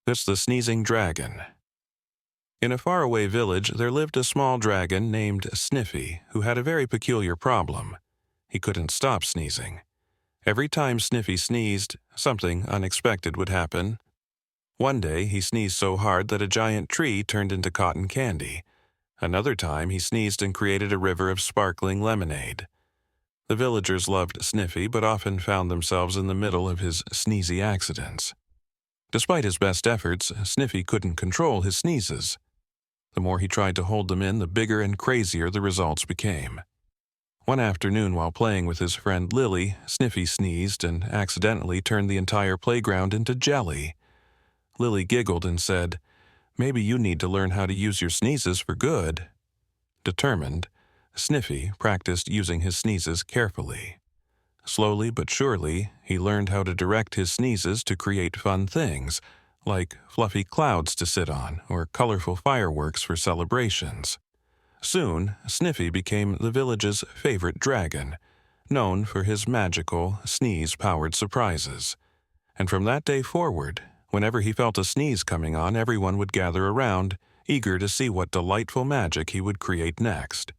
It's the Sneezing Dragon. In a faraway village, there lived a small dragon named Sniffy, who had a very peculiar problem. He couldn't stop sneezing. Every time Sniffy sneezed, something unexpected would happen. One day, he sneezed so hard that a giant tree turned into cotton candy. Another time, he sneezed and created a river of sparkling lemonade. The villagers loved Sniffy, but often found themselves in the middle of his sneezy accidents. Despite his best efforts, Sniffy couldn't control his sneezes. The more he tried to hold them in, the bigger and crazier the results became. One afternoon, while playing with his friend Lily, Sniffy sneezed and accidentally turned the entire playground into jelly. Lily giggled and said, "Maybe you need to learn how to use your sneezes for good." Determined, Sniffy practiced using his sneezes carefully. Slowly but surely, he learned how to direct his sneezes to create fun things, like fluffy clouds to sit on or colorful fireworks for celebrations. Soon, Sniffy became the village's favorite dragon, known for his magical, sneeze-powered surprises. And from that day forward, whenever he felt a sneeze coming on, everyone would gather around, eager to see what delightful magic he would create next.